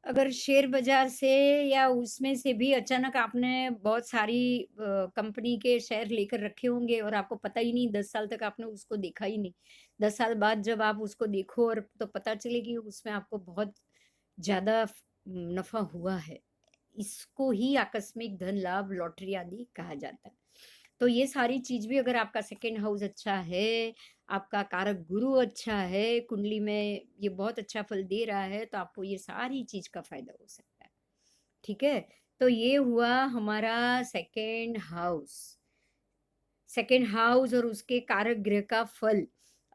अगर शेयर बाज़ार से या उसमें से भी अचानक आपने बहुत सारी कंपनी के शेयर लेकर रखे होंगे और आपको पता ही नहीं 10 साल तक आपने उसको देखा ही नहीं। 10 साल बाद जब आप उसको देखो और तो पता चले कि उसमें आपको बहुत ज़्यादा नफ़ा हुआ है। इसको ही आकस्मिक धन लाभ, लॉटरी आदि कहा जाता है। तो ये सारी चीज़ भी अगर आपका सेकंड हाउस अच्छा है, आपका कारक गुरु अच्छा है, कुंडली में ये बहुत अच्छा फल दे रहा है, तो आपको ये सारी चीज़ का फ़ायदा हो सकता है। ठीक है? तो ये हुआ हमारा सेकंड हाउस। सेकंड हाउस और उसके कारक ग्रह का फल।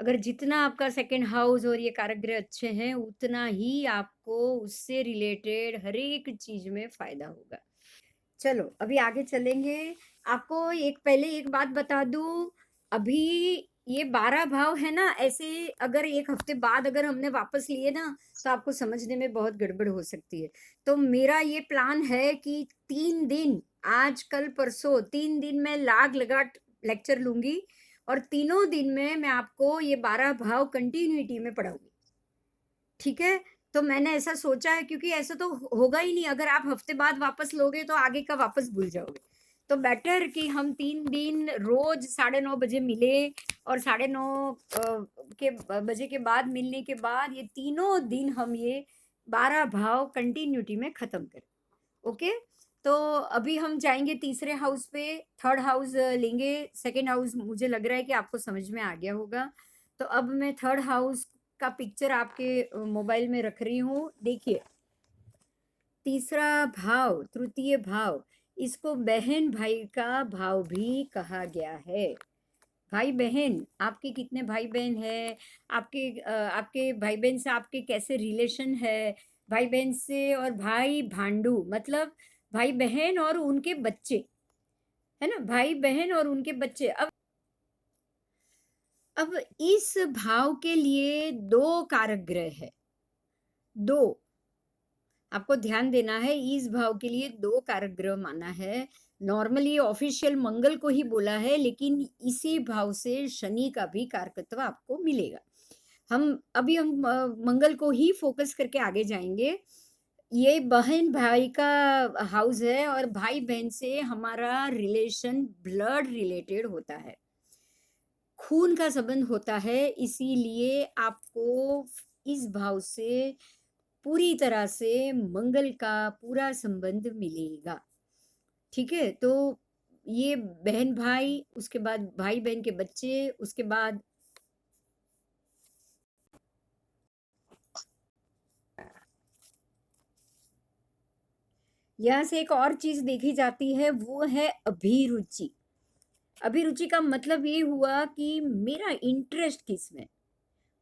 अगर जितना आपका सेकंड हाउस और ये कारक ग्रह अच्छे हैं, उतना ही आपको उससे रिलेटेड हर एक चीज़ में फ़ायदा होगा। चलो, अभी आगे चलेंगे। आपको एक पहले एक बात बता दूँ, अभी ये 12 भाव है ना, ऐसे अगर 1 हफ्ते बाद अगर हमने वापस लिए ना, तो आपको समझने में बहुत गड़बड़ हो सकती है। तो मेरा ये प्लान है कि 3 दिन, आज, कल, परसों 3 दिन मैं लाग लगा लेक्चर लूँगी और तीनों दिन में मैं आपको ये 12 भाव कंटिन्यूटी में पढ़ाऊँगी। ठीक है? तो मैंने ऐसा सोचा है क्योंकि ऐसा तो होगा ही नहीं, अगर आप हफ्ते बाद वापस लोगे तो आगे का वापस भूल जाओगे। तो बेटर कि हम 3 दिन रोज़ 9:30 बजे मिले और 9:30 के बजे के बाद मिलने के बाद ये तीनों दिन हम ये 12 भाव कंटिन्यूटी में ख़त्म करें। ओके? तो अभी हम जाएँगे तीसरे हाउस पे, थर्ड हाउस लेंगे, सेकंड हाउस मुझे लग रहा है कि आपको समझ में आ गया होगा। तो अब मैं थर्ड हाउस का पिक्चर आपके मोबाइल में रख रही हूँ। देखिए, तीसरा भाव, तृतीय भाव, इसको बहन-भाई का भाव भी कहा गया है। भाई-बहन, आपके कितने भाई-बहन हैं? आपके भाई-बहन से आपके कैसे रिलेशन है? भाई-बहन से और भाई-भांडू मतलब भाई-बहन और उनके बच्चे, है ना? भाई-बहन और उनके बच्चे। अब इस भाव के लिए 2 कारक ग्रह है, 2 आपको ध्यान देना है, इस भाव के लिए 2 कारक ग्रह माना है। नॉर्मली ऑफ़िशियल मंगल को ही बोला है, लेकिन इसी भाव से शनि का भी कारकत्व आपको मिलेगा। हम मंगल को ही फ़ोकस करके आगे जाएँगे। ये बहन-भाई का हाउस है और भाई-बहन से हमारा रिलेशन ब्लड रिलेटेड होता है। खून का संबंध होता है, इसीलिए आपको इस भाव से पूरी तरह से मंगल का पूरा संबंध मिलेगा। ठीक है? तो ये बहन-भाई, उसके बाद भाई-बहन के बच्चे, उसके बाद यहाँ से एक और चीज़ देखी जाती है, वो है अभिरुचि। अभिरुचि का मतलब ये हुआ कि मेरा इंटरेस्ट किसमें?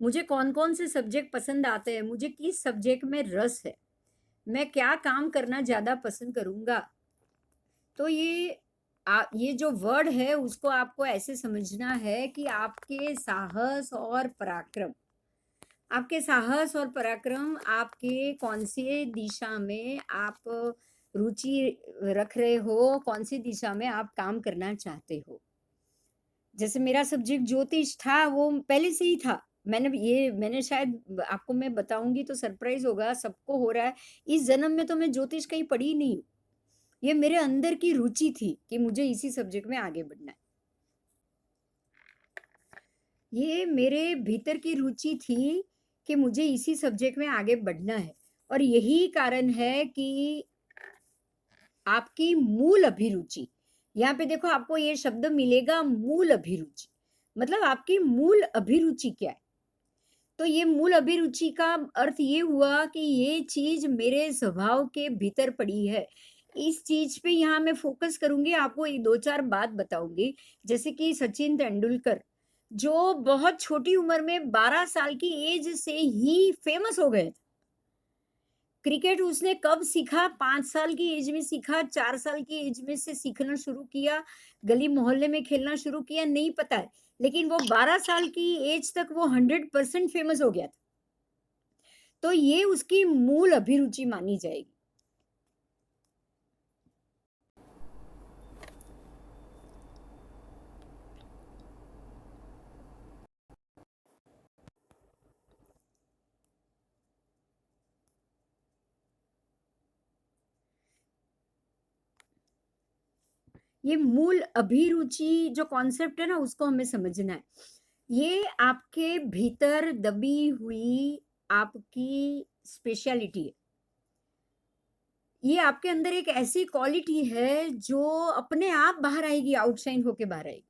मुझे कौन-कौन से सब्जेक्ट पसंद आते हैं? मुझे किस सब्जेक्ट में रस है? मैं क्या काम करना ज़्यादा पसंद करूँगा? तो ये जो वर्ड है उसको आपको ऐसे समझना है कि आपके साहस और पराक्रम आपके कौन से दिशा में आप रुचि रख रहे हो, कौन सी दिशा में आप काम करना चाहते हो। जैसे मेरा सब्जेक्ट ज्योतिष था, वो पहले से ही था। मैंने शायद आपको मैं बताऊँगी तो सरप्राइज़ होगा, सबको हो रहा है। इस जन्म में तो मैं ज्योतिष कहीं पढ़ी ही नहीं हूँ। ये मेरे अंदर की रुचि थी कि मुझे इसी सब्जेक्ट में आगे बढ़ना है। ये मेरे भीतर की रुचि थी कि मुझे इसी सब्जेक्ट में आगे बढ़ना है और यही कारण है कि आपकी मूल अभिरुचि, यहाँ पे देखो आपको ये शब्द मिलेगा मूल अभिरुचि, मतलब आपकी मूल अभिरुचि क्या है? तो ये मूल अभिरुचि का अर्थ ये हुआ कि ये चीज़ मेरे स्वभाव के भीतर पड़ी है। इस चीज़ पे यहाँ मैं फ़ोकस करूँगी, आपको ये 2-4 बात बताऊँगी। जैसे कि सचिन तेंदुलकर, जो बहुत छोटी उम्र में 12 साल की एज से ही फ़ेमस हो गए। क्रिकेट उसने कब सीखा? 5 साल की एज में सीखा, 4 साल की एज में से सीखना शुरू किया, गली मोहल्ले में खेलना शुरू किया, नहीं पता है। लेकिन वो 12 साल की एज तक वो 100% फ़ेमस हो गया था। तो ये उसकी मूल अभिरुचि मानी जाएगी। ये मूल अभिरुचि जो कॉन्सेप्ट है ना, उसको हमें समझना है। ये आपके भीतर दबी हुई आपकी स्पेशलिटी है। ये आपके अंदर एक ऐसी क्वालिटी है जो अपने आप बाहर आएगी, आउटशाइन होके बाहर आएगी।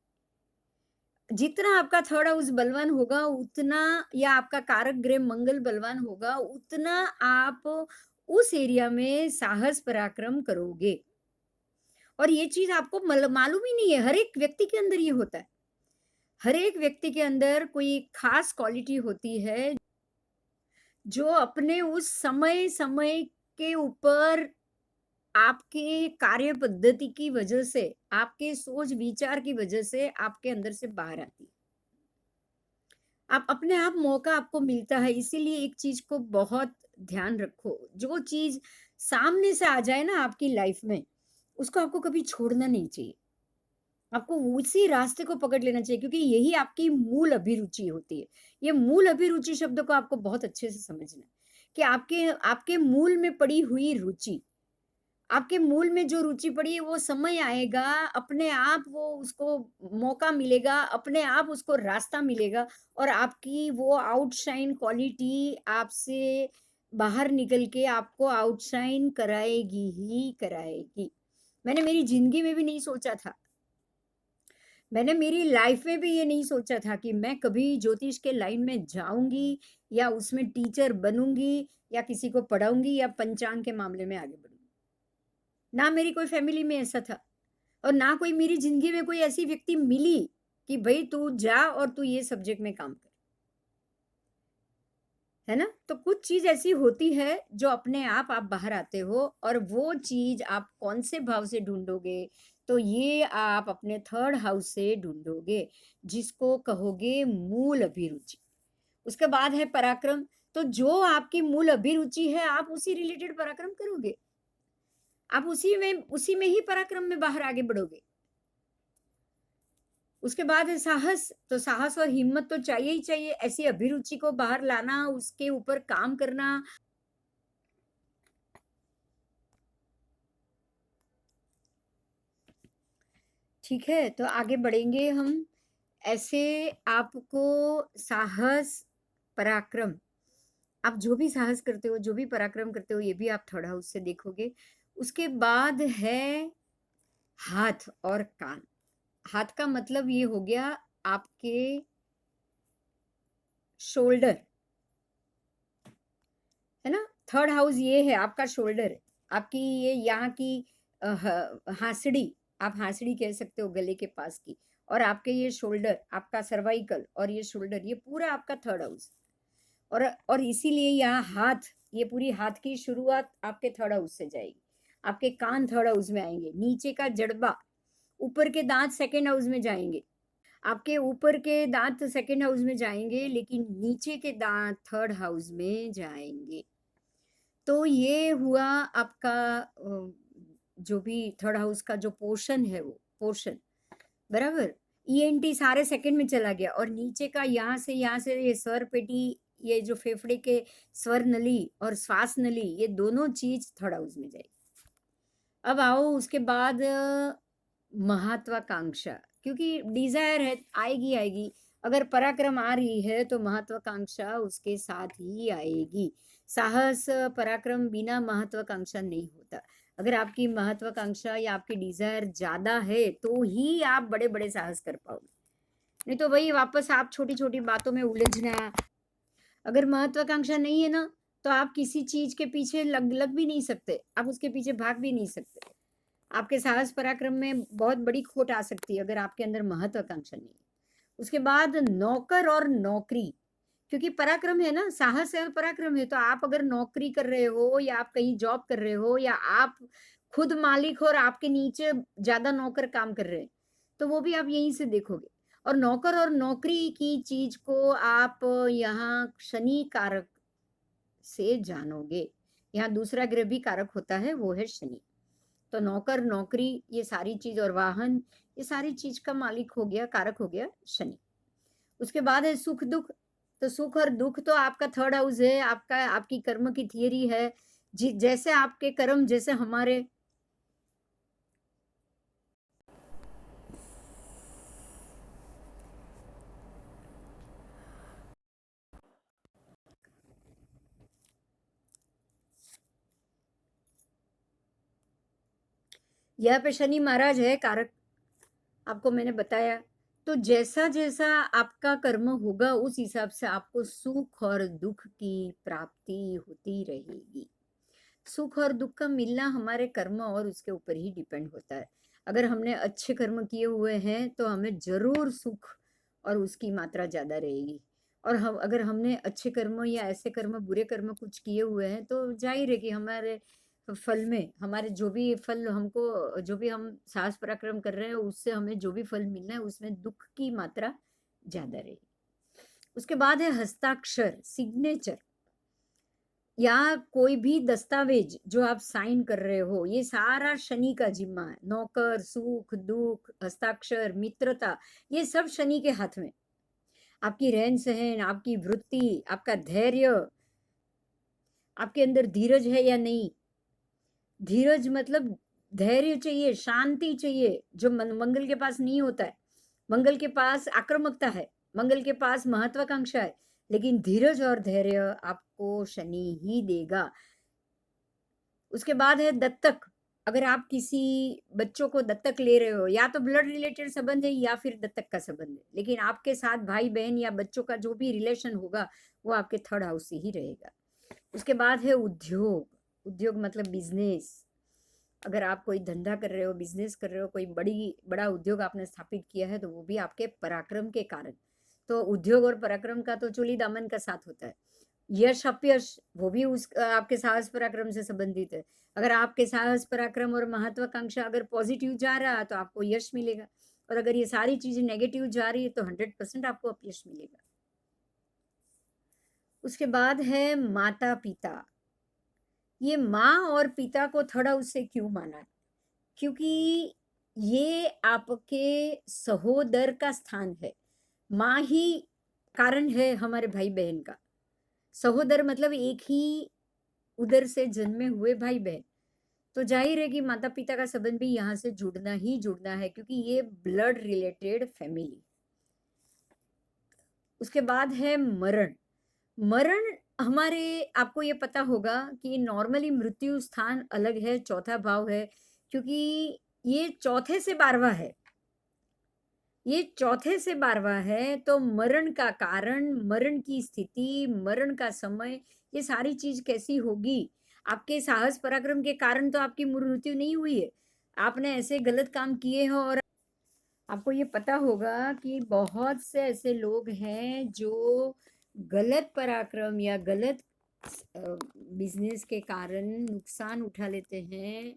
जितना आपका थर्ड हाउस बलवान होगा उतना, या आपका कारक ग्रह मंगल बलवान होगा उतना आप उस एरिया में साहस पराक्रम करोगे। और ये चीज आपको मालूम ही नहीं है, हर एक व्यक्ति के अंदर ये होता है। हर एक व्यक्ति के अंदर कोई खास क्वालिटी होती है जो अपने उस समय समय के ऊपर आपके कार्य पद्धति की वजह से, आपके सोच विचार की वजह से आपके अंदर से बाहर आती है। आप अपने आप मौका आपको मिलता है, इसीलिए एक चीज को बहुत ध्यान रखो। जो चीज सामने से आ जाए ना आपकी लाइफ में, उसको आपको कभी छोड़ना नहीं चाहिए। आपको उसी रास्ते को पकड़ लेना चाहिए, क्योंकि यही आपकी मूल अभिरुचि होती है। ये मूल अभिरुचि शब्द को आपको बहुत अच्छे से समझना है कि आपके आपके मूल में पड़ी हुई रुचि, आपके मूल में जो रुचि पड़ी है वो समय आएगा, अपने आप वो उसको मौका मिलेगा, अपने आप उसको रास्ता मिलेगा और आपकी वो आउटशाइन क्वालिटी आपसे बाहर निकल के आपको आउटशाइन कराएगी ही कराएगी। मैंने मेरी ज़िंदगी में भी नहीं सोचा था, मैंने मेरी लाइफ में भी ये नहीं सोचा था कि मैं कभी ज्योतिष के लाइन में जाऊँगी या उसमें टीचर बनूँगी या किसी को पढ़ाऊँगी या पंचांग के मामले में आगे बढ़ूँगी। ना मेरी कोई फैमिली में ऐसा था और ना कोई मेरी ज़िंदगी में कोई ऐसी व्यक्ति मिली कि भई तू जा और तू ये सब्जेक्ट में काम कर। है ना? तो कुछ चीज़ ऐसी होती है जो अपने आप बाहर आते हो और वो चीज़ आप कौन से भाव से ढूँढोगे, तो ये आप अपने थर्ड हाउस से ढूँढोगे, जिसको कहोगे मूल अभिरुचि। उसके बाद है पराक्रम, तो जो आपकी मूल अभिरुचि है आप उसी रिलेटेड पराक्रम करोगे। आप उसी में ही पराक्रम में बाहर आगे बढ़ोगे। उसके बाद है साहस, तो साहस और हिम्मत तो चाहिए ही चाहिए, ऐसी अभिरुचि को बाहर लाना, उसके ऊपर काम करना। ठीक है, तो आगे बढ़ेंगे हम। ऐसे आपको साहस, पराक्रम, आप जो भी साहस करते हो, जो भी पराक्रम करते हो, ये भी आप थर्ड हाउस से देखोगे। उसके बाद है हाथ और कान। हाथ का मतलब ये हो गया आपके शोल्डर, है ना? थर्ड हाउस ये है आपका शोल्डर, है आपकी ये यहाँ की हांसड़ी, आप हांसड़ी कह सकते हो गले के पास की, और आपके ये शोल्डर, आपका सर्वाइकल और ये शोल्डर, ये पूरा आपका थर्ड हाउस। और इसीलिए यहाँ हाथ, ये पूरी हाथ की शुरुआत आपके थर्ड हाउस से जाएगी। आपके कान थर्ड हाउस में आएंगे, नीचे का जड़बा, ऊपर के दांत सेकेंड हाउस में जाएंगे। आपके ऊपर के दांत सेकेंड हाउस में जाएंगे, लेकिन नीचे के दांत थर्ड हाउस में जाएंगे। तो ये हुआ आपका जो भी थर्ड हाउस का जो पोर्शन है, वो पोर्शन बराबर। ईएनटी सारे सेकंड में चला गया और नीचे का यहाँ से ये स्वर पेटी, ये जो फेफड़े के स्वर नली और श्वास नली, ये दोनों चीज थर्ड हाउस में जाएगी। अब आओ उसके बाद महत्वाकांक्षा, क्योंकि डिजायर है, आएगी आएगी। अगर पराक्रम आ रही है तो महत्वाकांक्षा उसके साथ ही आएगी। साहस पराक्रम बिना महत्वाकांक्षा नहीं होता। अगर आपकी महत्वाकांक्षा या आपकी डिजायर ज्यादा है तो ही आप बड़े बड़े साहस कर पाओगे, नहीं तो वही वापस आप छोटी छोटी बातों में उलझना। अगर महत्वाकांक्षा नहीं है ना, तो आप किसी चीज के पीछे लग लग भी नहीं सकते, आप उसके पीछे भाग भी नहीं सकते। आपके साहस पराक्रम में बहुत बड़ी खोट आ सकती है अगर आपके अंदर महत्वाकांक्षा नहीं है। उसके बाद नौकर और नौकरी, क्योंकि पराक्रम है ना, साहस है और पराक्रम है, तो आप अगर नौकरी कर रहे हो या आप कहीं जॉब कर रहे हो या आप खुद मालिक हो और आपके नीचे ज्यादा नौकर काम कर रहे हैं, तो वो भी आप यहीं से देखोगे। और नौकर और नौकरी की चीज को आप यहाँ शनि कारक से जानोगे। यहाँ दूसरा ग्रह भी कारक होता है, वो है शनि। तो नौकर, नौकरी, ये सारी चीज और वाहन, ये सारी चीज का मालिक हो गया, कारक हो गया शनि। उसके बाद है सुख दुख, तो सुख और दुख तो आपका थर्ड हाउस है, आपका आपकी कर्म की थियरी है। जैसे आपके कर्म, जैसे हमारे यहाँ पे शनि महाराज है कारक, आपको मैंने बताया। तो जैसा-जैसा आपका कर्म होगा उस हिसाब से आपको सुख और दुःख की प्राप्ति होती रहेगी। सुख और दुःख का मिलना हमारे कर्म और उसके ऊपर ही डिपेंड होता है। अगर हमने अच्छे कर्म किए हुए हैं तो हमें ज़रूर सुख और उसकी मात्रा ज़्यादा रहेगी। और हम अगर हमने अच्छे कर्म या ऐसे कर्म, बुरे कर्म कुछ किए हुए हैं तो ज़ाहिर है कि हमारे फल में, हमारे जो भी फल हमको, जो भी हम साहस पराक्रम कर रहे हैं उससे हमें जो भी फल मिलना है उसमें दुःख की मात्रा ज़्यादा रहेगी। उसके बाद है हस्ताक्षर, सिग्नेचर, या कोई भी दस्तावेज जो आप साइन कर रहे हो, ये सारा शनि का जिम्मा है। नौकर, सुख, दुख, हस्ताक्षर, मित्रता, ये सब शनि के हाथ में। आपकी रहन सहन, आपकी वृत्ति, आपका धैर्य, आपके अंदर धीरज है या नहीं। धीरज मतलब धैर्य चाहिए, शांति चाहिए, जो मंगल के पास नहीं होता है। मंगल के पास आक्रामकता है, मंगल के पास महत्वाकांक्षा है, लेकिन धीरज और धैर्य आपको शनि ही देगा। उसके बाद है दत्तक। अगर आप किसी बच्चों को दत्तक ले रहे हो, या तो ब्लड रिलेटेड संबंध है या फिर दत्तक का संबंध है, लेकिन आपके साथ भाई बहन या बच्चों का जो भी रिलेशन होगा वो आपके थर्ड हाउस से ही रहेगा। उसके बाद है उद्योग। उद्योग मतलब बिजनेस। अगर आप कोई धंधा कर रहे हो, बिजनेस कर रहे हो, कोई बड़ा उद्योग आपने स्थापित किया है तो वो भी आपके पराक्रम के कारण। तो उद्योग और पराक्रम का तो चोली दामन का साथ होता है। यश अपयश वो भी उस आपके साहस पराक्रम से संबंधित है। अगर आपके साहस पराक्रम और महत्वाकांक्षा अगर पॉजिटिव जा रहा है तो आपको यश मिलेगा, और अगर ये सारी चीजें नेगेटिव जा रही है तो 100% आपको अपयश मिलेगा। उसके बाद है माता पिता। ये माँ और पिता को थोड़ा उससे क्यों माना, क्योंकि ये आपके सहोदर का स्थान है। माँ ही कारण है हमारे भाई बहन का। सहोदर मतलब एक ही उदर से जन्मे हुए भाई बहन। तो जाहिर है कि माता पिता का संबंध भी यहाँ से जुड़ना ही जुड़ना है, क्योंकि ये ब्लड रिलेटेड फैमिली। उसके बाद है मरण। मरण हमारे, आपको ये पता होगा कि नॉर्मली मृत्यु स्थान अलग है, चौथा भाव है, क्योंकि ये चौथे से 12वां है। ये चौथे से 12वां है, तो मरण का कारण, मरण की स्थिति, मरण का समय, ये सारी चीज कैसी होगी। आपके साहस पराक्रम के कारण तो आपकी मृत्यु नहीं हुई है। आपने ऐसे गलत काम किए हो, और आपको ये पता होगा कि बहुत से ऐसे लोग हैं जो गलत पराक्रम या गलत बिजनेस के कारण नुकसान उठा लेते हैं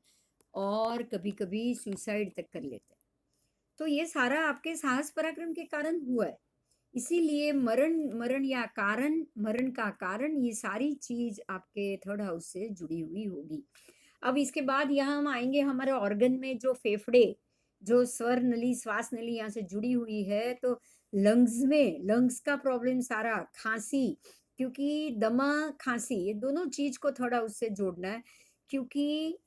और कभी-कभी सुसाइड तक कर लेते हैं। तो ये सारा आपके साहस पराक्रम के कारण हुआ है। इसीलिए मरण, मरण या कारण, मरण का कारण, ये सारी चीज आपके थर्ड हाउस से जुड़ी हुई होगी। अब इसके बाद यहाँ हम आएंगे हमारे ऑर्गन में, जो फेफड़े, जो स्वर नली, श्वास नली यहाँ से जुड़ी हुई है, तो लंग्स में, लंग्स का प्रॉब्लम सारा, खांसी, क्योंकि दमा, खांसी, ये दोनों चीज को थोड़ा उससे जोड़ना है। क्योंकि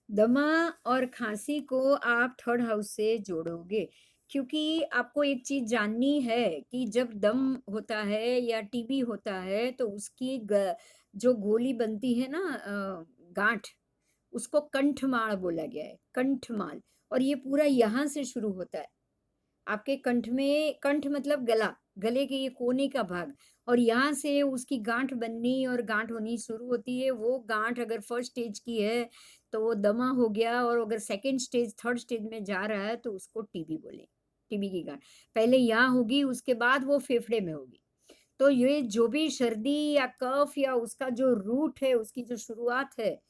दमा और खांसी को आप थर्ड हाउस से जोड़ोगे, क्योंकि आपको एक चीज जाननी है कि जब दम होता है या टीबी होता है तो उसकी जो गोली बनती है ना, गांठ, उसको कंठमाल बोला गया है, कंठमाल। और ये पूरा यहाँ से शुरू होता है, आपके कंठ में, कंठ मतलब गला, गले के ये कोने का भाग, और यहाँ से उसकी गांठ बननी और गांठ होनी शुरू होती है। वो गांठ अगर फर्स्ट स्टेज की है तो वो दमा हो गया, और अगर सेकंड स्टेज, थर्ड स्टेज में जा रहा है तो उसको टीबी बोले। टीबी की गांठ पहले यहाँ होगी, उसके बाद वो फेफड़े में होगी। तो ये जो भी सर्दी या कफ या उसका जो रूट है, उसकी जो शुरुआत है,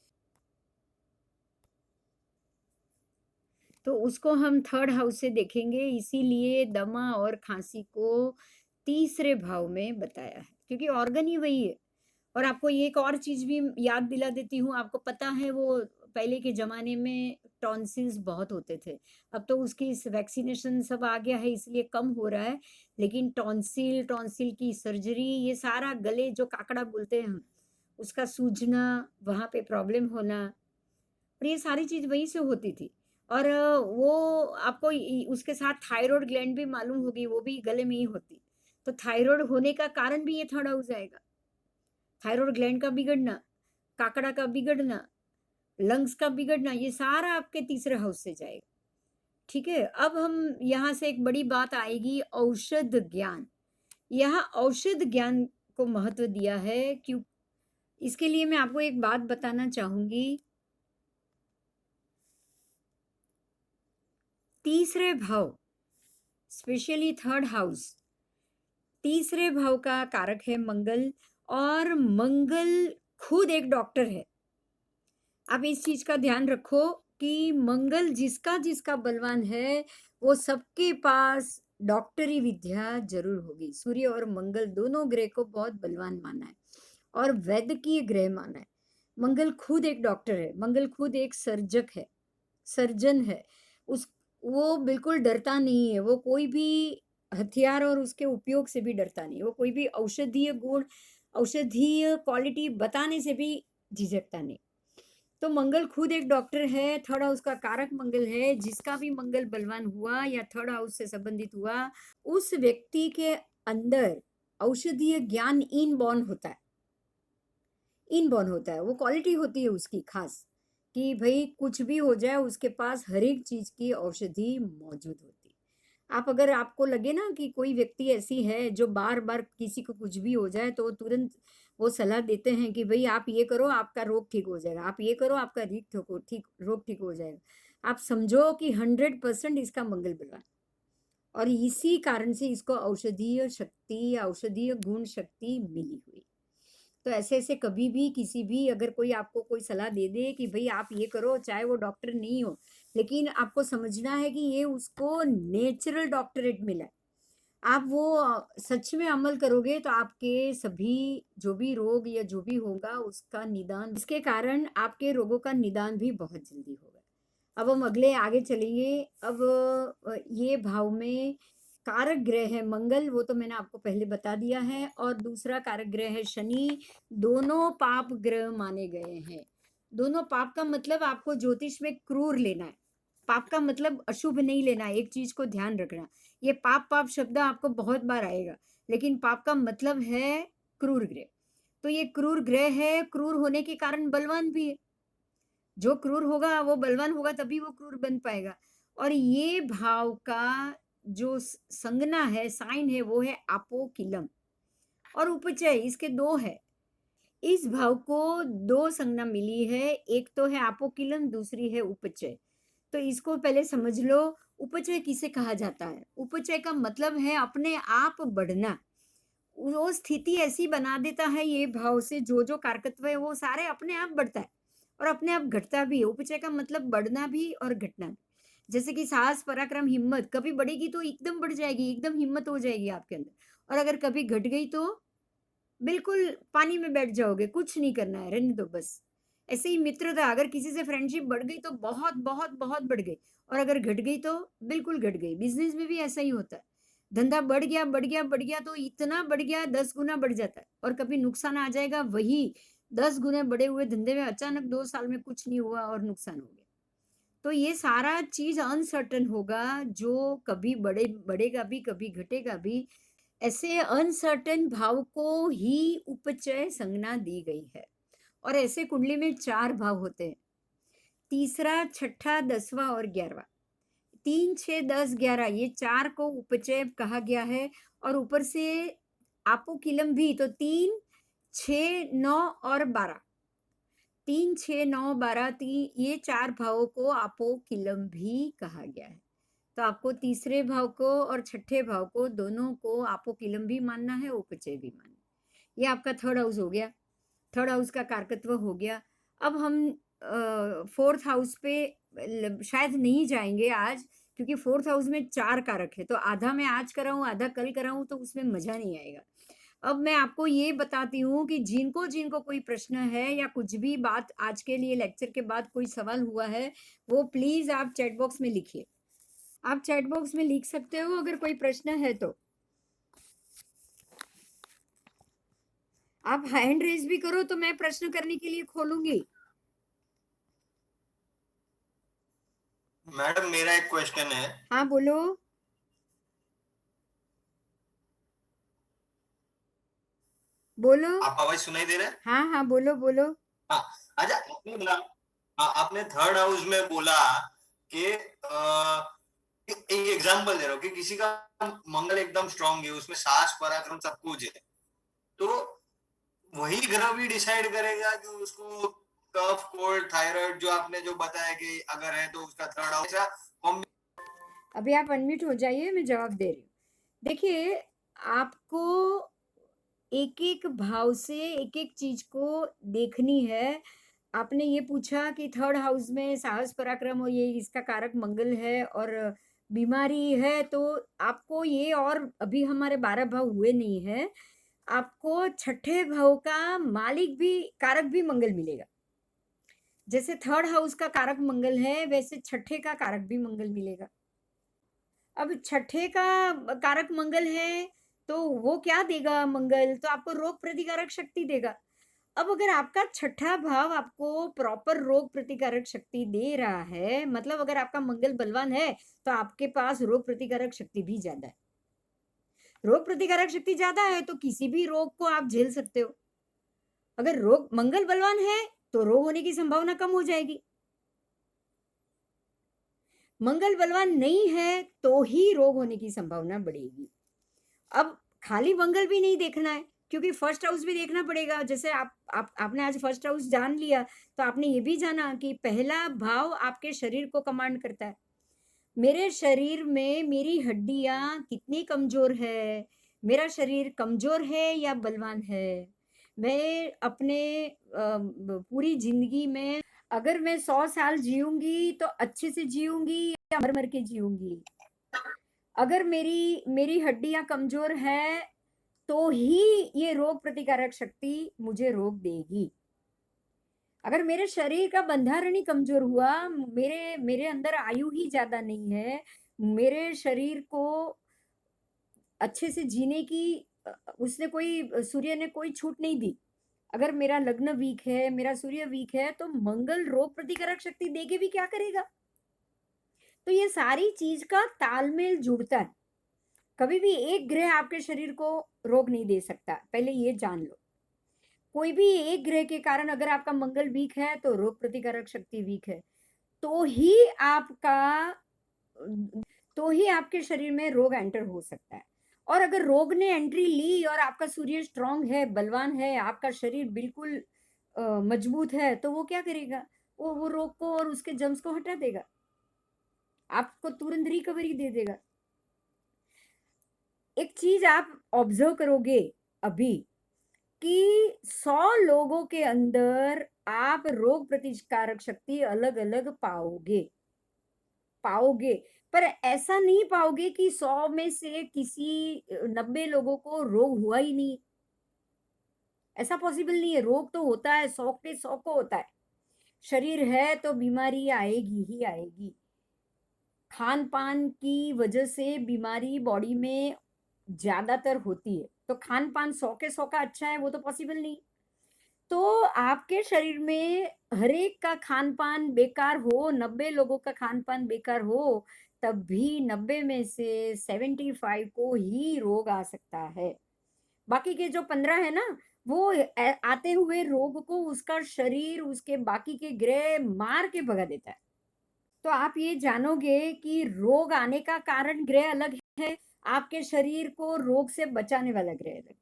तो उसको हम थर्ड हाउस से देखेंगे। इसीलिए दमा और खांसी को तीसरे भाव में बताया है, क्योंकि ऑर्गन ही वही है। और आपको ये एक और चीज भी याद दिला देती हूँ, आपको पता है वो पहले के जमाने में टॉन्सिल्स बहुत होते थे। अब तो उसकी वैक्सीनेशन सब आ गया है इसलिए कम हो रहा है, लेकिन टॉन्सिल, टॉन्सिल की सर्जरी, ये सारा गले जो काकड़ा बोलते हैं हम, उसका सूजना, वहां पे प्रॉब्लम होना, और ये सारी चीज वहीं से होती थी। और वो आपको उसके साथ थायराइड ग्लैंड भी मालूम होगी, वो भी गले में ही होती। तो थायराइड होने का कारण भी ये थर्ड हाउस आएगा, थायराइड ग्लैंड का बिगड़ना, काकड़ा का बिगड़ना, लंग्स का बिगड़ना, ये सारा आपके तीसरे हाउस से जाएगा। ठीक है? अब हम यहाँ से एक बड़ी बात आएगी, औषध ज्ञान। यहाँ औषध ज्ञान को महत्व दिया है, क्यों? इसके लिए मैं आपको एक बात बताना चाहूँगी। तीसरे भाव, स्पेशली थर्ड हाउस, तीसरे भाव का कारक है मंगल, और मंगल खुद एक डॉक्टर है। आप इस चीज का ध्यान रखो कि मंगल जिसका जिसका बलवान है, वो सबके पास डॉक्टरी विद्या जरूर होगी। सूर्य और मंगल दोनों ग्रह को बहुत बलवान माना है और वैद्यकीय ग्रह माना है। मंगल खुद एक डॉक्टर है, मंगल खुद एक सर्जक है, सर्जन है। उस वो बिल्कुल डरता नहीं है, वो कोई भी हथियार और उसके उपयोग से भी डरता नहीं, वो कोई भी औषधीय गुण, औषधीय क्वालिटी बताने से भी झिझकता नहीं। तो मंगल खुद एक डॉक्टर है, थर्ड हाउस का कारक मंगल है। जिसका भी मंगल बलवान हुआ या थर्ड हाउस से संबंधित हुआ, उस व्यक्ति के अंदर औषधीय ज्ञान इनबॉर्न होता है। इनबॉर्न होता है, वो क्वालिटी होती है उसकी खास, कि भाई कुछ भी हो जाए उसके पास हर एक चीज की औषधि मौजूद होती है। आप अगर आपको लगे ना कि कोई व्यक्ति ऐसी है जो बार बार किसी को कुछ भी हो जाए तो तुरंत वो सलाह देते हैं कि भाई आप ये करो आपका रोग ठीक हो जाएगा, आप ये करो आपका रोग ठीक हो जाएगा, आप समझो कि 100% इसका मंगल बलवान। और इसी कारण से इसको औषधीय शक्ति, औषधीय गुण शक्ति मिली हुई। तो ऐसे ऐसे कभी भी किसी भी अगर कोई आपको कोई सलाह दे दे कि भाई आप ये करो, चाहे वो डॉक्टर नहीं हो, लेकिन आपको समझना है कि ये उसको नेचुरल डॉक्टरेट मिला है। आप वो सच में अमल करोगे तो आपके सभी जो भी रोग या जो भी होगा उसका निदान, इसके कारण आपके रोगों का निदान भी बहुत जल्दी होगा। अब हम अगले आगे चलेंगे। अब ये भाव में कारक ग्रह है मंगल, वो तो मैंने आपको पहले बता दिया है, और दूसरा कारक ग्रह है शनि। दोनों पाप ग्रह माने गए हैं। दोनों पाप का मतलब आपको ज्योतिष में क्रूर लेना है। पाप का मतलब अशुभ नहीं लेना है, एक चीज को ध्यान रखना। ये पाप पाप शब्द आपको बहुत बार आएगा, लेकिन पाप का मतलब है क्रूर ग्रह। तो ये क्रूर ग्रह है, क्रूर होने के कारण बलवान भी है। जो क्रूर होगा वो बलवान होगा, तभी वो क्रूर बन पाएगा। और ये भाव का जो संज्ञा है, साइन है, वो है आपो किलम और उपचय, इसके दो है। इस भाव को दो संज्ञा मिली है, एक तो है आपो किलम, दूसरी है उपचय। तो इसको पहले समझ लो। उपचय किसे कहा जाता है? उपचय का मतलब है अपने आप बढ़ना। वो स्थिति ऐसी बना देता है ये भाव से, जो जो कारकत्व है वो सारे अपने आप बढ़ता है और अपने आप घटता भी है। उपचय का मतलब बढ़ना भी और घटना भी। जैसे कि साहस, पराक्रम, हिम्मत कभी बढ़ेगी तो एकदम बढ़ जाएगी, एकदम हिम्मत हो जाएगी आपके अंदर, और अगर कभी घट गई तो बिल्कुल पानी में बैठ जाओगे, कुछ नहीं करना है, रहने दो बस। ऐसे ही मित्रता, अगर किसी से फ्रेंडशिप बढ़ गई तो बहुत बहुत बहुत बढ़ गई, और अगर घट गई तो बिल्कुल घट गई। बिजनेस में भी ऐसा ही होता है। धंधा बढ़ गया बढ़ गया बढ़ गया तो इतना बढ़ गया 10 गुना बढ़ जाता है, और कभी नुकसान आ जाएगा, वही 10 गुने बढ़े हुए धंधे में अचानक 2 साल में कुछ नहीं हुआ और नुकसान हो गया। तो ये सारा चीज अनसर्टन होगा, जो कभी बढ़ेगा भी, कभी घटेगा भी। ऐसे अनसर्टेन भाव को ही उपचय संज्ञा दी गई है। और ऐसे कुंडली में 4 भाव होते हैं, तीसरा, छठा, 10वां और 11वां। 3, 6, 10, 11, ये 4 को उपचय कहा गया है। और ऊपर से आपो किलम भी, तो 3, 6, 9 और 12, 3, 6, 9, 12, ये 4 भावों को आपो किलम भी कहा गया है। तो आपको तीसरे भाव को और छठे भाव को दोनों को आपो किलम भी मानना है, उपचय भी मानना है। ये आपका थर्ड हाउस हो गया, थर्ड हाउस का कारकत्व हो गया। अब हम फोर्थ हाउस पे शायद नहीं जाएंगे आज, क्योंकि फोर्थ हाउस में 4 कारक है, तो आधा मैं आज कराऊं आधा कल कराऊं तो उसमें मजा नहीं आएगा। अब मैं आपको ये बताती हूँ कि जिनको जिनको कोई प्रश्न है या कुछ भी बात आज के लिए लेक्चर के बाद कोई सवाल हुआ है, वो प्लीज आप चैट बॉक्स में लिखिए। आप चैट बॉक्स में लिख सकते हो अगर कोई प्रश्न है तो। आप हैंड रेज भी करो तो मैं प्रश्न करने के लिए खोलूंगी। मैडम मेरा एक क्वेश्चन है। हाँ बोलो। बोलो। आप आवाज सुनाई दे रहा है? हाँ हाँ बोलो बोलो। हाँ, अच्छा आपने बोला, हाँ, आपने थर्ड हाउस में बोला कि एक एग्जांपल दे रहा हूँ कि किसी का मंगल एकदम स्ट्रांग है, उसमें साहस पराक्रम सब कुछ है, तो वही ग्रह भी डिसाइड करेगा कि उसको कफ कोल्ड थायराइड जो आपने जो बताया कि अगर है तो उसका थर्ड हाउस या अभी आप अनम्यूट हो जाइए, मैं जवाब दे रही हूँ। देखिए, आपको एक-एक भाव से एक-एक चीज़ को देखनी है। आपने ये पूछा कि थर्ड हाउस में साहस पराक्रम और ये इसका कारक मंगल है और बीमारी है, तो आपको ये और अभी हमारे 12 भाव हुए नहीं हैं। आपको छठे भाव का मालिक भी कारक भी मंगल मिलेगा। जैसे थर्ड हाउस का कारक मंगल है, वैसे छठे का कारक भी मंगल मिलेगा। अब छठे का कारक मंगल है, तो वो क्या देगा मंगल? तो आपको रोग प्रतिकारक शक्ति देगा। अब अगर आपका छठा भाव आपको प्रॉपर रोग प्रतिकारक शक्ति दे रहा है, मतलब अगर आपका मंगल बलवान है, तो आपके पास रोग प्रतिकारक शक्ति भी ज़्यादा है। रोग प्रतिकारक शक्ति ज़्यादा है, तो किसी भी रोग को आप झेल सकते हो। अगर रोग मंगल बलवान है, तो रोग होने की संभावना कम हो जाएगी। मंगल बलवान नहीं है, तो ही रोग होने की संभावना बढ़ेगी। अब खाली मंगल भी नहीं देखना है, क्योंकि फर्स्ट हाउस भी देखना पड़ेगा। जैसे आपने आज फर्स्ट हाउस जान लिया, तो आपने ये भी जाना कि पहला भाव आपके शरीर को कमांड करता है। मेरे शरीर में मेरी हड्डियां कितनी कमजोर है, मेरा शरीर कमजोर है या बलवान है। मैं अपने पूरी जिंदगी में अगर मैं 100 साल जीऊंगी तो अच्छे से जीऊंगी या मर मर के जीऊंगी। अगर मेरी मेरी हड्डियां कमजोर है, तो ही ये रोग प्रतिकारक शक्ति मुझे रोक देगी। अगर मेरे शरीर का बंधारण ही कमजोर हुआ, मेरे मेरे अंदर आयु ही ज्यादा नहीं है, मेरे शरीर को अच्छे से जीने की उसने कोई सूर्य ने कोई छूट नहीं दी। अगर मेरा लग्न वीक है, मेरा सूर्य वीक है, तो मंगल रोग प्रतिकारक शक्ति देके भी क्या करेगा? तो ये सारी चीज का तालमेल जुड़ता है। कभी भी एक ग्रह आपके शरीर को रोग नहीं दे सकता, पहले ये जान लो। कोई भी एक ग्रह के कारण अगर आपका मंगल वीक है, तो रोग प्रतिकारक शक्ति वीक है, तो ही आपका तो ही आपके शरीर में रोग एंटर हो सकता है। और अगर रोग ने एंट्री ली और आपका सूर्य स्ट्रांग है, बलवान है, आपका शरीर बिल्कुल मजबूत है, तो वो क्या करेगा? वो रोग को और उसके जम्स को हटा देगा, आपको तुरंत रिकवरी दे देगा। एक चीज आप ऑब्जर्व करोगे अभी कि 100 लोगों के अंदर आप रोग प्रतिकारक शक्ति अलग अलग पाओगे, पर ऐसा नहीं पाओगे कि 100 में से किसी 90 लोगों को रोग हुआ ही नहीं। ऐसा पॉसिबल नहीं है। रोग तो होता है, 100 पे 100 को होता है। शरीर है तो बीमारी आएगी ही आएगी। खान पान की वजह से बीमारी बॉडी में ज्यादातर होती है, तो खान पान 100 के 100 का अच्छा है, वो तो पॉसिबल नहीं। तो आपके शरीर में हर एक का खान पान बेकार हो, 90 लोगों का खान पान बेकार हो, तब भी 90 में से 75 को ही रोग आ सकता है। बाकी के जो 15 है ना, वो आते हुए रोग को उसका शरीर उसके बाकी के ग्रह मार के भगा देता है। तो आप ये जानोगे कि रोग आने का कारण ग्रह अलग है, आपके शरीर को रोग से बचाने वाला ग्रह अलग।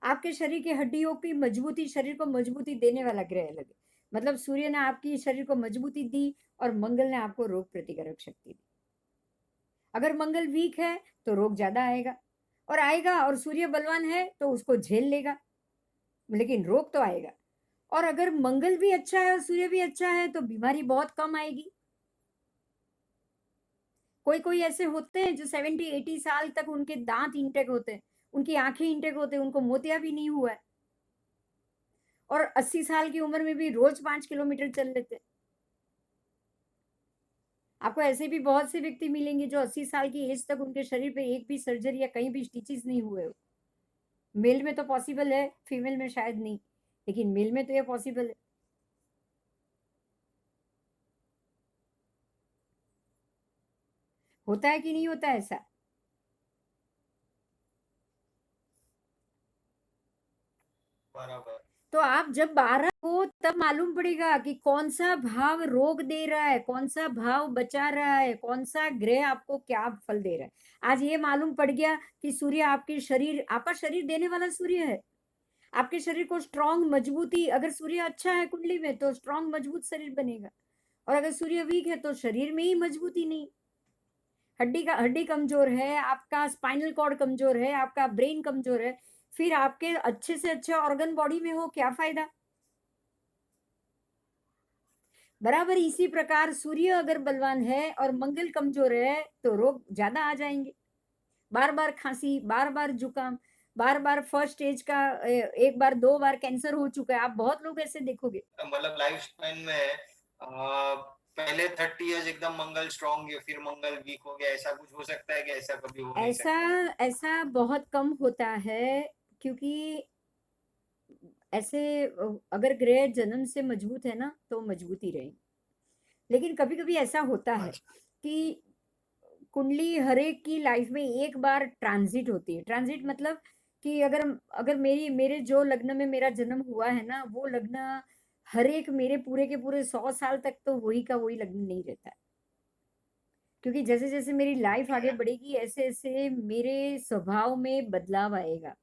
आपके शरीर की हड्डियों की मजबूती, शरीर को मजबूती देने वाला ग्रह अलग है। मतलब सूर्य ने आपकी शरीर को मजबूती दी और मंगल ने आपको रोग प्रतिकारक शक्ति दी। अगर मंगल वीक है, तो रोग ज्यादा आएगा और आएगा, और सूर्य बलवान है तो उसको झेल लेगा, लेकिन रोग तो आएगा। और अगर मंगल भी अच्छा है और सूर्य भी अच्छा है, तो बीमारी बहुत कम आएगी। कोई कोई ऐसे होते हैं जो 70-80 साल तक उनके दांत इंटेक होते हैं, उनकी आंखें इंटेक होते हैं, उनको मोतिया भी नहीं हुआ है, और 80 साल की उम्र में भी रोज 5 किलोमीटर चल लेते हैं। आपको ऐसे भी बहुत से व्यक्ति मिलेंगे जो 80 साल की एज तक उनके शरीर पे एक भी सर्जरी या कहीं भी स्टिचेस नहीं हुए हो। मेल में तो पॉसिबल है, फीमेल में शायद नहीं, लेकिन मेल में तो ये पॉसिबल है। होता है कि नहीं होता है ऐसा? बराबर। तो आप जब 12 हो तब मालूम पड़ेगा कि कौन सा भाव रोग दे रहा है, कौन सा भाव बचा रहा है, कौन सा ग्रह आपको क्या फल दे रहा है। आज ये मालूम पड़ गया कि सूर्य आपका शरीर देने वाला सूर्य है। आपके शरीर को स्ट्रांग मजबूती, अगर सूर्य अच्छा है कुंडली में तो स्ट्रांग मजबूत शरीर बनेगा, और अगर सूर्य वीक है तो शरीर में ही मजबूती नहीं। हड्डी कमजोर है, आपका स्पाइनल कॉर्ड कमजोर है, आपका ब्रेन कमजोर है, फिर आपके अच्छे से अच्छे ऑर्गन बॉडी में हो क्या फायदा। बराबर इसी प्रकार सूर्य अगर बलवान है और मंगल कमजोर है तो रोग ज्यादा आ जाएंगे। बार बार खांसी, बार बार जुकाम, बार बार फर्स्ट स्टेज का, एक बार दो बार कैंसर हो चुका है, आप बहुत लोग ऐसे देखोगे। मतलब लाइफ स्पैन में पहले 30 इयर्स एकदम मंगल स्ट्रांग है, फिर मंगल वीक हो गया, ऐसा कुछ हो सकता है कि ऐसा कभी हो नहीं ऐसा सकता? ऐसा बहुत कम होता है, क्योंकि ऐसे अगर ग्रह जन्म से मजबूत है ना तो मजबूती रहे। लेकिन कभी कभी ऐसा होता है अच्छा। कि कुंडली हर एक की लाइफ में एक बार ट्रांजिट होती है। ट्रांजिट मतलब कि अगर अगर मेरे जो लग्न में मेरा जन्म हुआ है ना, वो लग्न हर एक मेरे पूरे के पूरे 100 साल तक तो वही का वही लग्न नहीं रहता है। क्योंकि जैसे जैसे मेरी लाइफ आगे बढ़ेगी ऐसे ऐसे मेरे स्वभाव में बदलाव आएगा।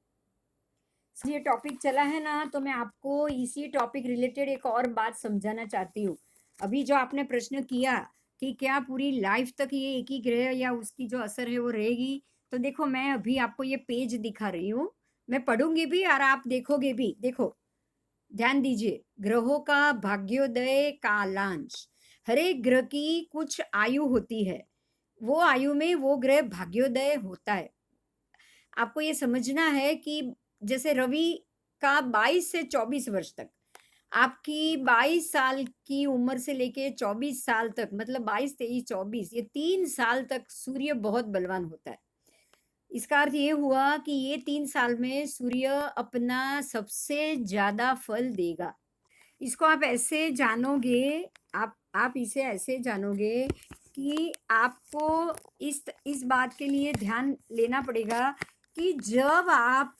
ये टॉपिक चला है ना, तो मैं आपको इसी टॉपिक रिलेटेड एक और बात समझाना चाहती हूँ। अभी जो आपने प्रश्न किया कि क्या पूरी लाइफ तक ये एक ही ग्रह या उसकी जो असर है वो रहेगी, तो देखो मैं अभी आपको ये पेज दिखा रही हूँ, मैं पढ़ूंगी भी और आप देखोगे भी। देखो, ध्यान दीजिए, ग्रहों का भाग्योदय कालांश। हर एक ग्रह की कुछ आयु होती है, वो आयु में वो ग्रह भाग्योदय होता है। आपको ये समझना है कि जैसे रवि का 22 से 24 वर्ष तक, आपकी 22 साल की उम्र से लेके 24 साल तक, मतलब 22, 23, 24, ये 3 साल तक सूर्य बहुत बलवान होता है। इसका अर्थ ये हुआ कि ये 3 साल में सूर्य अपना सबसे ज्यादा फल देगा। इसको आप ऐसे जानोगे, आप इसे ऐसे जानोगे कि आपको इस बात के लिए ध्यान लेना पड़ेगा कि जब आप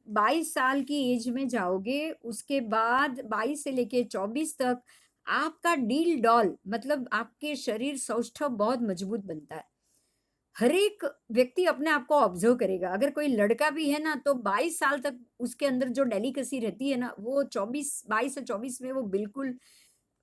22 साल की एज में जाओगे, उसके बाद 22 से लेके 24 तक आपका डील डॉल, मतलब आपके शरीर सौष्ठव बहुत मजबूत बनता है। हर एक व्यक्ति अपने आप को ऑब्जर्व करेगा। अगर कोई लड़का भी है ना तो 22 साल तक उसके अंदर जो डेलिकेसी रहती है ना, वो 22 से 24 में वो बिल्कुल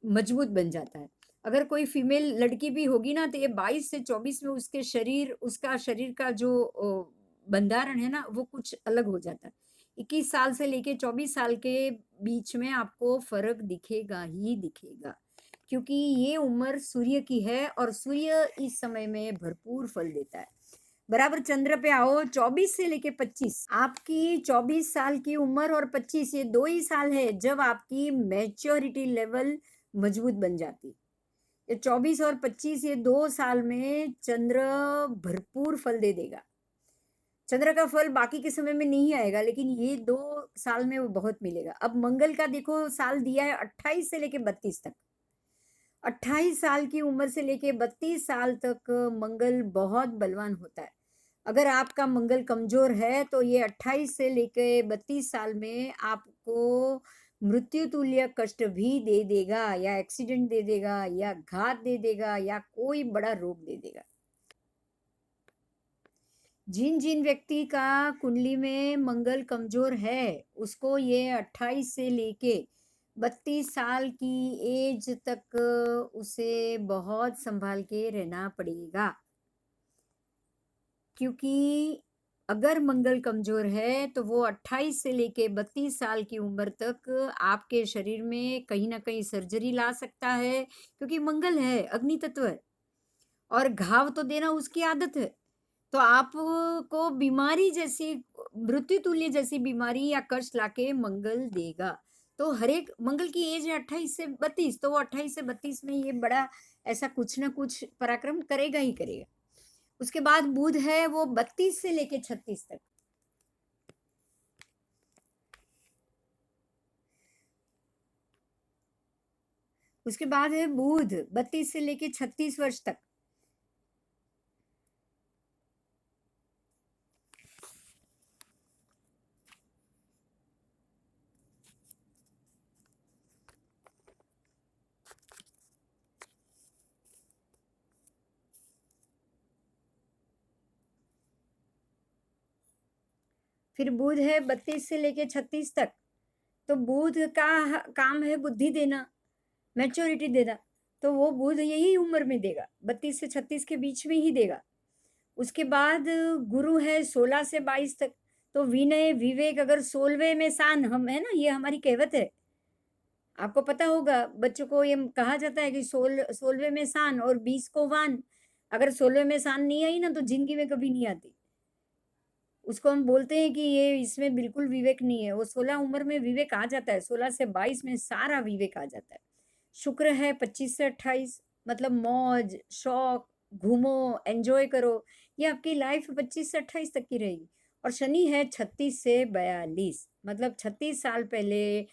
मजबूत बन जाता है। अगर कोई फीमेल लड़की भी होगी ना तो ये 22 से 24 में उसका शरीर का जो बंधारण है ना वो कुछ अलग हो जाता है। 21 साल से लेके 24 साल के बीच में आपको फर्क दिखेगा ही दिखेगा, क्योंकि ये उम्र सूर्य की है और सूर्य इस समय में भरपूर फल देता है। बराबर चंद्र पे आओ, 24 से लेके 25, आपकी 24 साल की उम्र और 25, ये 2 ही साल है जब आपकी मैच्योरिटी लेवल मजबूत बन जाती। ये 24 और 25, ये 2 साल में चंद्र भरपूर फल दे देगा। चंद्र का फल बाकी के समय में नहीं आएगा, लेकिन ये 2 साल में वो बहुत मिलेगा। अब मंगल का देखो साल दिया है 28 से लेके 32 तक। 28 साल की उम्र से लेके 32 साल तक मंगल बहुत बलवान होता है। अगर आपका मंगल कमजोर है तो ये 28 से लेके 32 साल में आपको मृत्यु तुल्य कष्ट भी दे देगा, या एक्सीडेंट दे देगा, या घात दे देगा, या कोई बड़ा रोग दे देगा। जिन जिन व्यक्ति का कुंडली में मंगल कमजोर है उसको ये 28 से लेके 32 साल की एज तक उसे बहुत संभाल के रहना पड़ेगा। क्योंकि अगर मंगल कमजोर है तो वो 28 से लेके 32 साल की उम्र तक आपके शरीर में कहीं ना कहीं सर्जरी ला सकता है, क्योंकि मंगल है, अग्नि तत्व है, और घाव तो देना उसकी आदत है। तो आपको बीमारी जैसी, मृत्यु तुल्य जैसी बीमारी या कष्ट लाके मंगल देगा। तो हर एक मंगल की एज है 28 से 32, तो वो 28 से 32 में ये बड़ा ऐसा कुछ ना कुछ पराक्रम करेगा ही करेगा। उसके बाद बुध है, वो 32 से लेके 36 तक। उसके बाद है बुध 32 से लेके 36 वर्ष तक। फिर बुध है 32 से लेके 36 तक, तो बुध का काम है बुद्धि देना, मैच्योरिटी देना, तो वो बुध यही उम्र में देगा, 32 से 36 के बीच में ही देगा। उसके बाद गुरु है 16 से 22 तक, तो विनय विवेक, अगर 16वें में सान हम है ना, ये हमारी कहावत है, आपको पता होगा, बच्चों को ये कहा जाता है कि 16वें में सान और 20 को वान। अगर 16वें में सान नहीं आई ना तो जिंदगी में कभी नहीं आती। उसको हम बोलते हैं कि ये इसमें बिल्कुल विवेक नहीं है। वो 16 उम्र में विवेक आ जाता है, 16 से 22 में सारा विवेक आ जाता है। शुक्र है 25 से 28, मतलब मौज शौक, घूमो, एंजॉय करो, ये आपकी लाइफ 25 से 28 तक की रहेगी। और शनि है 36 से 42, मतलब 36 साल पहले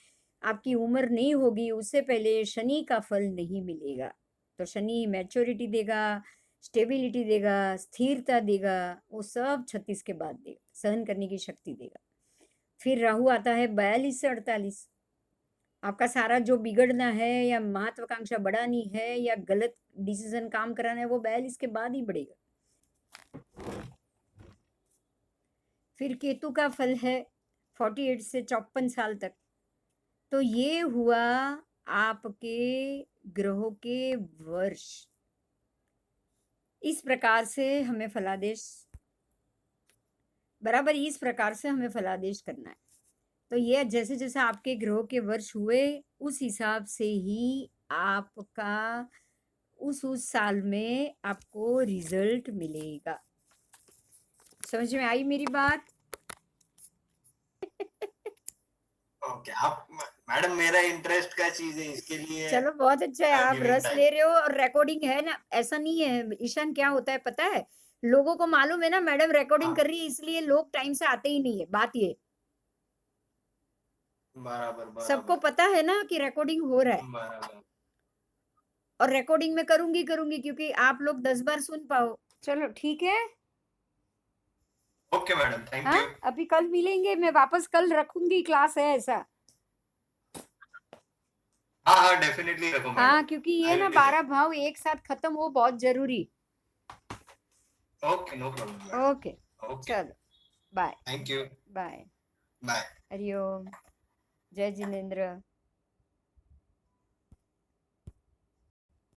आपकी उम्र नहीं होगी, उससे पहले शनि का फल नहीं मिलेगा। तो शनि मैच्योरिटी देगा, स्टेबिलिटी देगा, स्थिरता देगा, वो सब 36 के बाद देगा, सहन करने की शक्ति देगा। फिर राहु आता है 42 से 48। आपका सारा जो बिगड़ना है या महत्वाकांक्षा बढ़ानी है या गलत डिसीजन काम कराना है, वो 42 के बाद ही बढ़ेगा। फिर केतु का फल है 48 से 54 साल तक। तो ये हुआ आपके ग्रहों के वर्ष। इस प्रकार से हमें फलादेश, बराबर इस प्रकार से हमें फलादेश करना है। तो ये जैसे जैसे आपके ग्रहों के वर्ष हुए, उस हिसाब से ही आपका उस साल में आपको रिजल्ट मिलेगा। समझ में आई मेरी बात? ओके, आप मैडम, मेरा इंटरेस्ट का चीज है, इसके लिए चलो बहुत अच्छा है, आई एम आप गिविंग रस टाइम। ले रहे हो और रिकॉर्डिंग है ना, ऐसा नहीं है ईशान, क्या होता है पता है, लोगों को मालूम है ना मैडम रिकॉर्डिंग कर हाँ, रही है, इसलिए लोग टाइम से आते ही नहीं है, बात ये। बराबर सबको बराबर पता है ना कि रिकॉर्डिंग हो रहा है, बराबर। और रिकॉर्डिंग में करूंगी करूंगी क्योंकि आप लोग 10 बार सुन पाओ। चलो ठीक है। ओके मैडम, थैंक हाँ, यू। अभी कल मिलेंगे, मैं वापस कल रखूंगी, क्लास है ऐसा। हाँ हाँ, डेफिनेटली रखो हाँ, मैडम। क्योंकि ये आई ना विल बी 12 देयर। भाव एक साथ खत्म हो, बहुत जरूरी। Okay, no problem okay, madam. Okay, चलो, bye. Thank you. Bye. Bye. हरिओम। जय जिनेन्द्र।